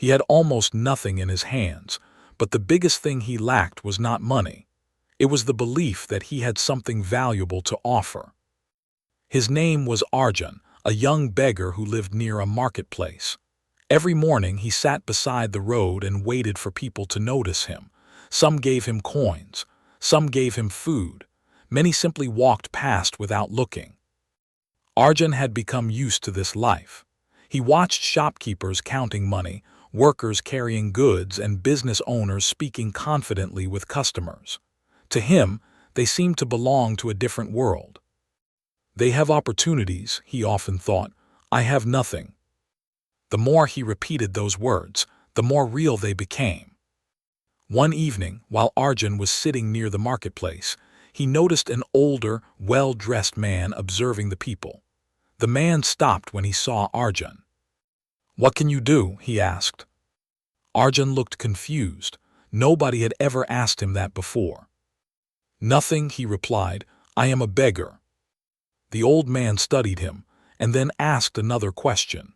He had almost nothing in his hands, but the biggest thing he lacked was not money. It was the belief that he had something valuable to offer. His name was Arjun, a young beggar who lived near a marketplace. Every morning he sat beside the road and waited for people to notice him. Some gave him coins, some gave him food, many simply walked past without looking. Arjun had become used to this life. He watched shopkeepers counting money, workers carrying goods, and business owners speaking confidently with customers. To him, they seemed to belong to a different world. They have opportunities, he often thought. I have nothing. The more he repeated those words, the more real they became. One evening, while Arjun was sitting near the marketplace, he noticed an older, well-dressed man observing the people. The man stopped when he saw Arjun. "What can you do?" he asked. Arjun looked confused. Nobody had ever asked him that before. "Nothing," he replied. "I am a beggar." The old man studied him, and then asked another question.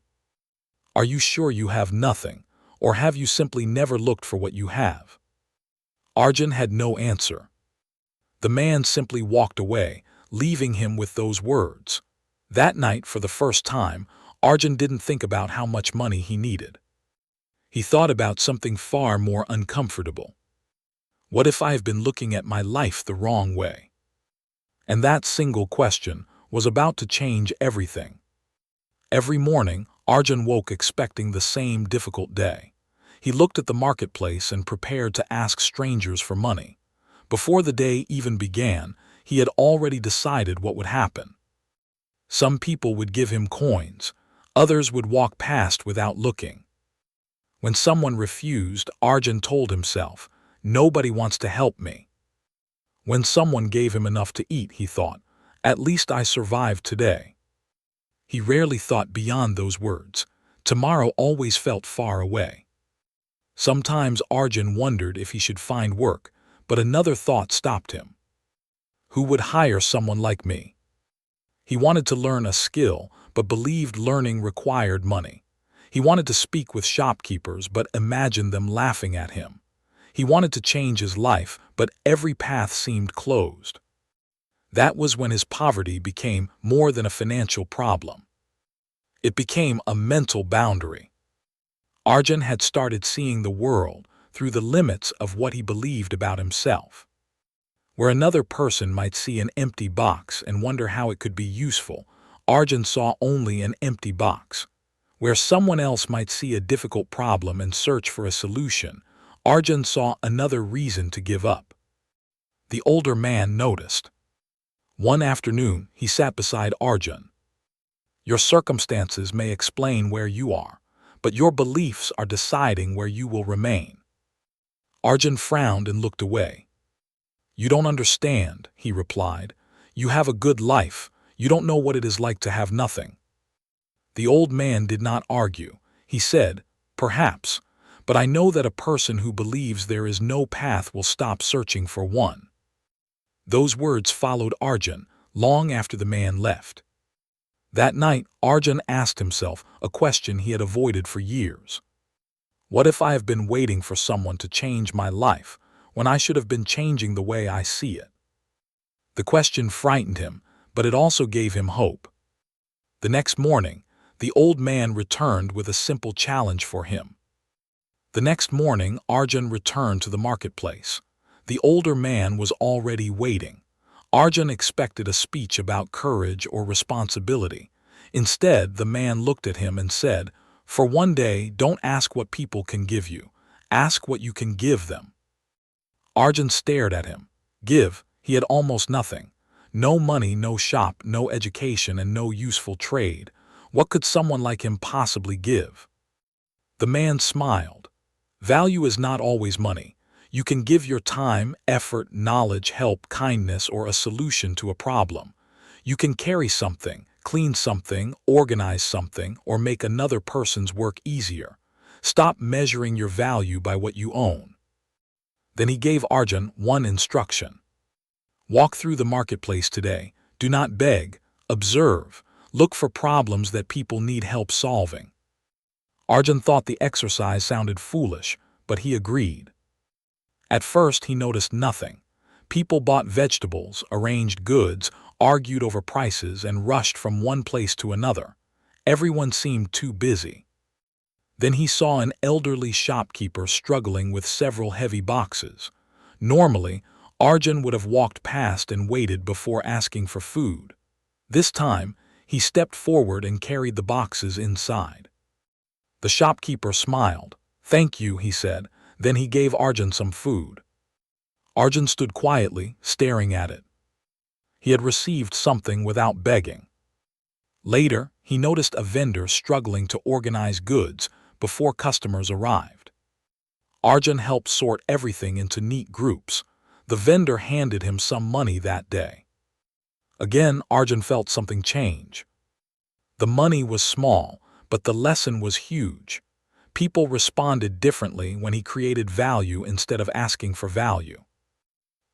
"Are you sure you have nothing, or have you simply never looked for what you have?" Arjun had no answer. The man simply walked away, leaving him with those words. That night, for the first time, Arjun didn't think about how much money he needed. He thought about something far more uncomfortable. What if I have been looking at my life the wrong way? And that single question was about to change everything. Every morning, Arjun woke expecting the same difficult day. He looked at the marketplace and prepared to ask strangers for money. Before the day even began, he had already decided what would happen. Some people would give him coins, others would walk past without looking. When someone refused, Arjun told himself, "Nobody wants to help me." When someone gave him enough to eat, he thought, "At least I survived today." He rarely thought beyond those words. Tomorrow always felt far away. Sometimes Arjun wondered if he should find work, but another thought stopped him. Who would hire someone like me? He wanted to learn a skill, but believed learning required money. He wanted to speak with shopkeepers, but imagined them laughing at him. He wanted to change his life, but every path seemed closed. That was when his poverty became more than a financial problem. It became a mental boundary. Arjun had started seeing the world through the limits of what he believed about himself. Where another person might see an empty box and wonder how it could be useful, Arjun saw only an empty box. Where someone else might see a difficult problem and search for a solution, Arjun saw another reason to give up. The older man noticed. One afternoon, he sat beside Arjun. "Your circumstances may explain where you are, but your beliefs are deciding where you will remain." Arjun frowned and looked away. "You don't understand," he replied. "You have a good life. You don't know what it is like to have nothing." The old man did not argue. He said, "Perhaps, but I know that a person who believes there is no path will stop searching for one." Those words followed Arjun long after the man left. That night, Arjun asked himself a question he had avoided for years. What if I have been waiting for someone to change my life when I should have been changing the way I see it? The question frightened him, but it also gave him hope. The next morning, the old man returned with a simple challenge for him. The next morning, Arjun returned to the marketplace. The older man was already waiting. Arjun expected a speech about courage or responsibility. Instead, the man looked at him and said, "For one day, don't ask what people can give you. Ask what you can give them." Arjun stared at him. Give? He had almost nothing. No money, no shop, no education, and no useful trade. What could someone like him possibly give? The man smiled. Value is not always money. You can give your time, effort, knowledge, help, kindness, or a solution to a problem. You can carry something, clean something, organize something, or make another person's work easier. Stop measuring your value by what you own. Then he gave Arjun one instruction. Walk through the marketplace today. Do not beg. Observe. Look for problems that people need help solving. Arjun thought the exercise sounded foolish, but he agreed. At first he noticed nothing. People bought vegetables, arranged goods, argued over prices, and rushed from one place to another. Everyone seemed too busy. Then he saw an elderly shopkeeper struggling with several heavy boxes. Normally, Arjun would have walked past and waited before asking for food. This time, he stepped forward and carried the boxes inside. The shopkeeper smiled. "Thank you," he said. Then he gave Arjun some food. Arjun stood quietly, staring at it. He had received something without begging. Later, he noticed a vendor struggling to organize goods before customers arrived. Arjun helped sort everything into neat groups. The vendor handed him some money that day. Again, Arjun felt something change. The money was small, but the lesson was huge. People responded differently when he created value instead of asking for value.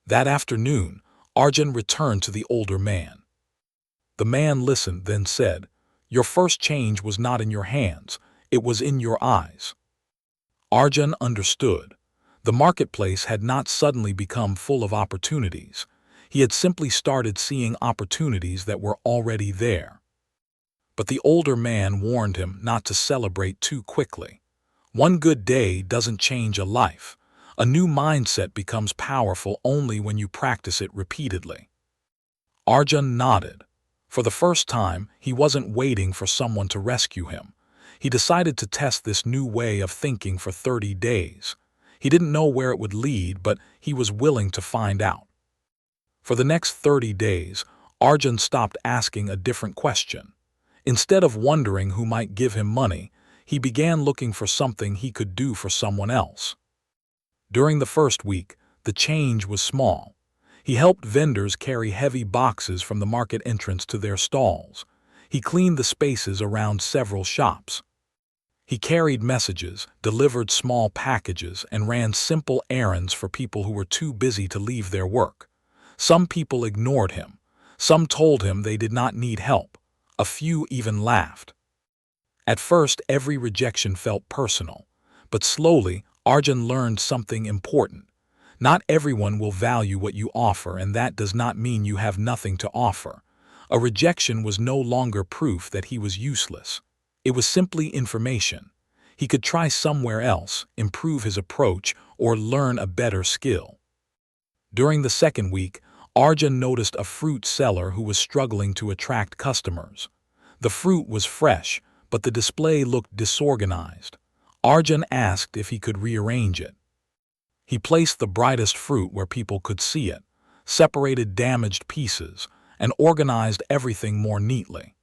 That afternoon, Arjun returned to the older man. The man listened, then said, "Your first change was not in your hands, it was in your eyes." Arjun understood. The marketplace had not suddenly become full of opportunities. He had simply started seeing opportunities that were already there. But the older man warned him not to celebrate too quickly. One good day doesn't change a life. A new mindset becomes powerful only when you practice it repeatedly. Arjun nodded. For the first time, he wasn't waiting for someone to rescue him. He decided to test this new way of thinking for 30 days. He didn't know where it would lead, but he was willing to find out. For the next 30 days, Arjun stopped asking a different question. Instead of wondering who might give him money, he began looking for something he could do for someone else. During the first week, the change was small. He helped vendors carry heavy boxes from the market entrance to their stalls. He cleaned the spaces around several shops. He carried messages, delivered small packages, and ran simple errands for people who were too busy to leave their work. Some people ignored him. Some told him they did not need help. A few even laughed. At first, every rejection felt personal, but slowly, Arjun learned something important. Not everyone will value what you offer, and that does not mean you have nothing to offer. A rejection was no longer proof that he was useless. It was simply information. He could try somewhere else, improve his approach, or learn a better skill. During the second week, Arjun noticed a fruit seller who was struggling to attract customers. The fruit was fresh, but the display looked disorganized. Arjun asked if he could rearrange it. He placed the brightest fruit where people could see it, separated damaged pieces, and organized everything more neatly.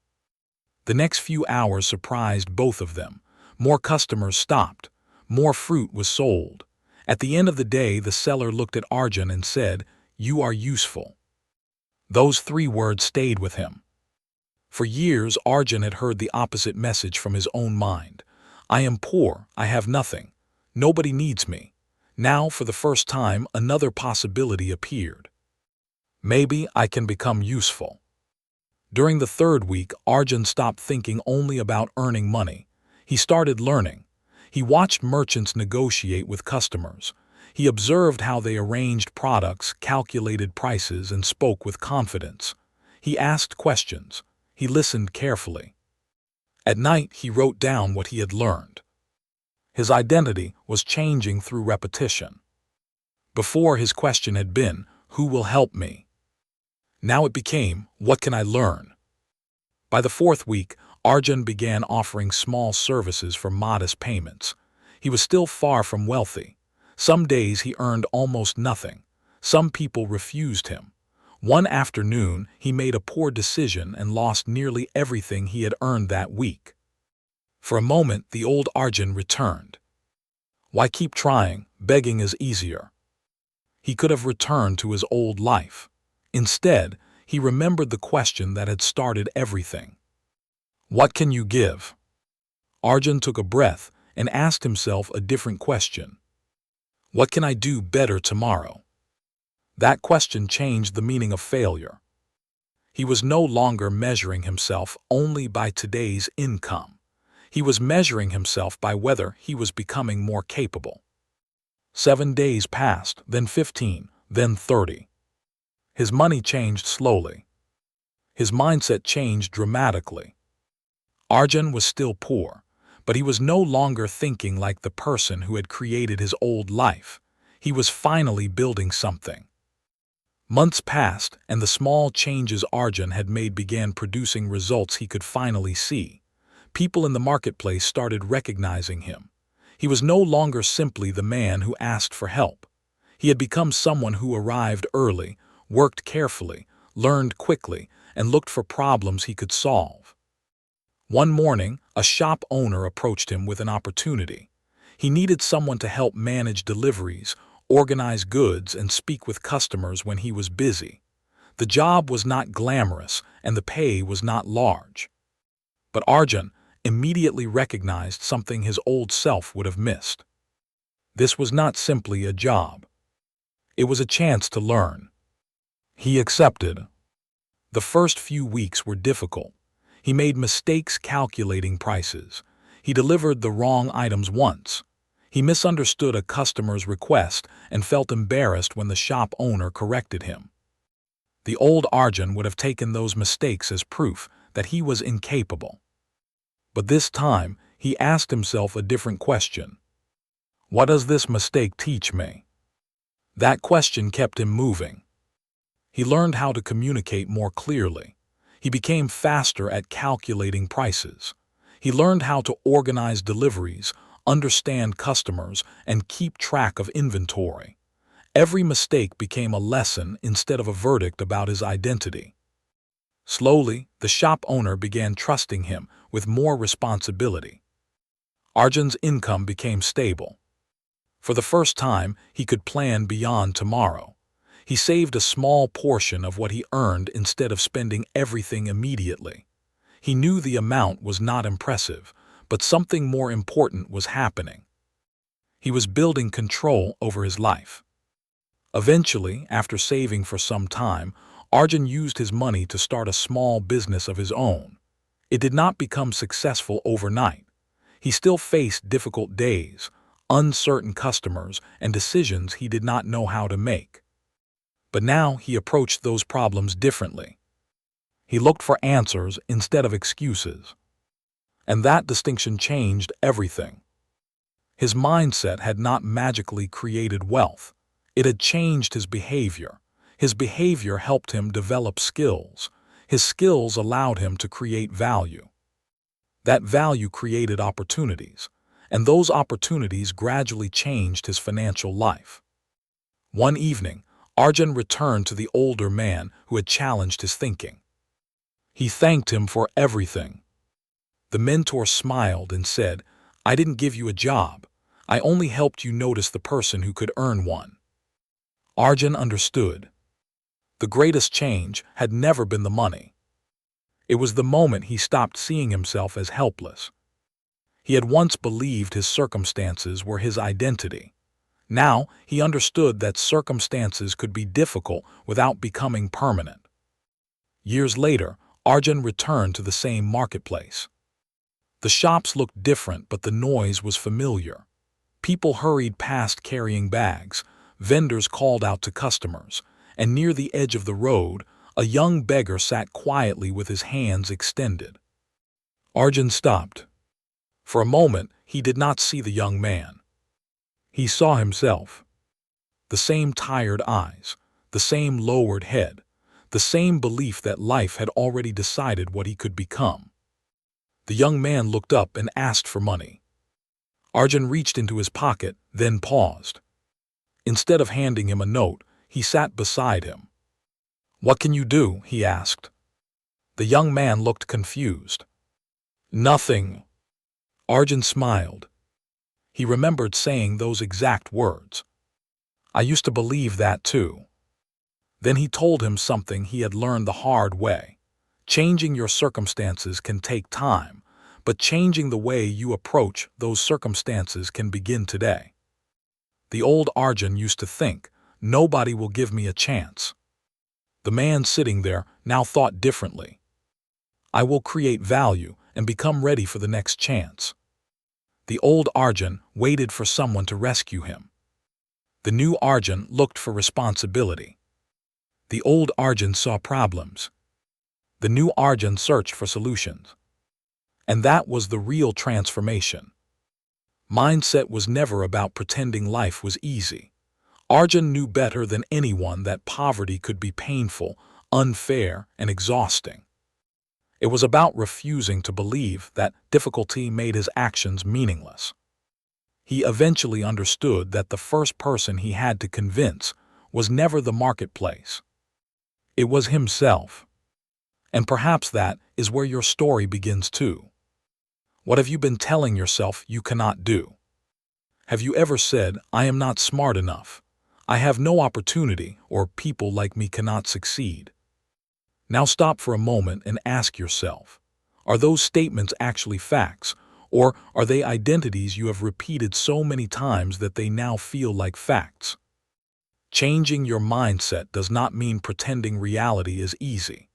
The next few hours surprised both of them. More customers stopped. More fruit was sold. At the end of the day, the seller looked at Arjun and said, "You are useful." Those 3 words stayed with him. For years, Arjun had heard the opposite message from his own mind. "I am poor, I have nothing. Nobody needs me." Now, for the first time, another possibility appeared. Maybe I can become useful. During the third week, Arjun stopped thinking only about earning money. He started learning. He watched merchants negotiate with customers. He observed how they arranged products, calculated prices, and spoke with confidence. He asked questions. He listened carefully. At night, he wrote down what he had learned. His identity was changing through repetition. Before, his question had been, "Who will help me?" Now it became, "What can I learn?" By the fourth week, Arjun began offering small services for modest payments. He was still far from wealthy. Some days he earned almost nothing. Some people refused him. One afternoon, he made a poor decision and lost nearly everything he had earned that week. For a moment, the old Arjun returned. Why keep trying? Begging is easier. He could have returned to his old life. Instead, he remembered the question that had started everything. What can you give? Arjun took a breath and asked himself a different question. What can I do better tomorrow? That question changed the meaning of failure. He was no longer measuring himself only by today's income. He was measuring himself by whether he was becoming more capable. 7 days passed, then 15, then 30. His money changed slowly. His mindset changed dramatically. Arjun was still poor, but he was no longer thinking like the person who had created his old life. He was finally building something. Months passed, and the small changes Arjun had made began producing results he could finally see. People in the marketplace started recognizing him. He was no longer simply the man who asked for help. He had become someone who arrived early, worked carefully, learned quickly, and looked for problems he could solve. One morning, a shop owner approached him with an opportunity. He needed someone to help manage deliveries, organize goods, and speak with customers when he was busy. The job was not glamorous, and the pay was not large. But Arjun immediately recognized something his old self would have missed. This was not simply a job. It was a chance to learn. He accepted. The first few weeks were difficult. He made mistakes calculating prices. He delivered the wrong items once. He misunderstood a customer's request and felt embarrassed when the shop owner corrected him. The old Arjun would have taken those mistakes as proof that he was incapable. But this time, he asked himself a different question. What does this mistake teach me? That question kept him moving. He learned how to communicate more clearly. He became faster at calculating prices. He learned how to organize deliveries, understand customers, and keep track of inventory. Every mistake became a lesson instead of a verdict about his identity. Slowly, the shop owner began trusting him with more responsibility. Arjun's income became stable. For the first time, he could plan beyond tomorrow. He saved a small portion of what he earned instead of spending everything immediately. He knew the amount was not impressive, but something more important was happening. He was building control over his life. Eventually, after saving for some time, Arjun used his money to start a small business of his own. It did not become successful overnight. He still faced difficult days, uncertain customers, and decisions he did not know how to make. But now he approached those problems differently. He looked for answers instead of excuses. And that distinction changed everything. His mindset had not magically created wealth. It had changed his behavior. His behavior helped him develop skills. His skills allowed him to create value. That value created opportunities, and those opportunities gradually changed his financial life. One evening, Arjun returned to the older man who had challenged his thinking. He thanked him for everything. The mentor smiled and said, "I didn't give you a job. I only helped you notice the person who could earn one." Arjun understood. The greatest change had never been the money. It was the moment he stopped seeing himself as helpless. He had once believed his circumstances were his identity. Now he understood that circumstances could be difficult without becoming permanent. Years later, Arjun returned to the same marketplace. The shops looked different, but the noise was familiar. People hurried past carrying bags, vendors called out to customers, and near the edge of the road, a young beggar sat quietly with his hands extended. Arjun stopped. For a moment, he did not see the young man. He saw himself. The same tired eyes, the same lowered head, the same belief that life had already decided what he could become. The young man looked up and asked for money. Arjun reached into his pocket, then paused. Instead of handing him a note, he sat beside him. "What can you do?" he asked. The young man looked confused. "Nothing." Arjun smiled. He remembered saying those exact words. "I used to believe that too." Then he told him something he had learned the hard way. Changing your circumstances can take time, but changing the way you approach those circumstances can begin today. The old Arjun used to think, "Nobody will give me a chance." The man sitting there now thought differently. "I will create value, and become ready for the next chance. The old Arjun waited for someone to rescue him. The new Arjun looked for responsibility. The old Arjun saw problems. The new Arjun searched for solutions. And that was the real transformation. Mindset was never about pretending life was easy. Arjun knew better than anyone that poverty could be painful, unfair, and exhausting. It was about refusing to believe that difficulty made his actions meaningless. He eventually understood that the first person he had to convince was never the marketplace. It was himself. And perhaps that is where your story begins too. What have you been telling yourself you cannot do? Have you ever said, "I am not smart enough. I have no opportunity," or "people like me cannot succeed"? Now stop for a moment and ask yourself, are those statements actually facts, or are they identities you have repeated so many times that they now feel like facts? Changing your mindset does not mean pretending reality is easy.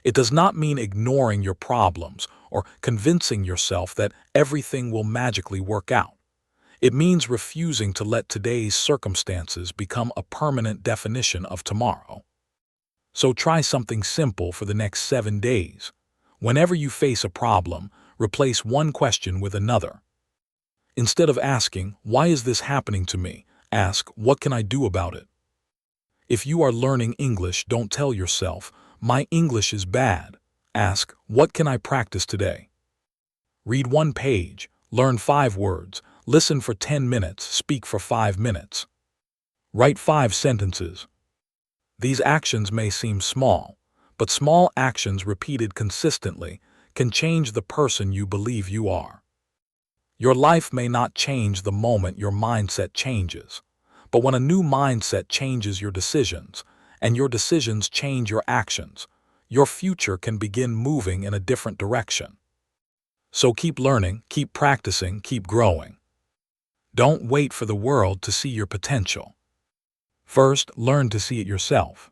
It does not mean ignoring your problems or convincing yourself that everything will magically work out. It means refusing to let today's circumstances become a permanent definition of tomorrow. So try something simple for the next 7 days. Whenever you face a problem, replace one question with another. Instead of asking, "Why is this happening to me?" ask, "What can I do about it?" If you are learning English, don't tell yourself, "My English is bad." Ask, "What can I practice today?" Read 1 page, learn 5 words, listen for 10 minutes, speak for 5 minutes. Write 5 sentences. These actions may seem small, but small actions repeated consistently can change the person you believe you are. Your life may not change the moment your mindset changes, but when a new mindset changes your decisions, and your decisions change your actions, your future can begin moving in a different direction. So keep learning, keep practicing, keep growing. Don't wait for the world to see your potential. First, learn to see it yourself.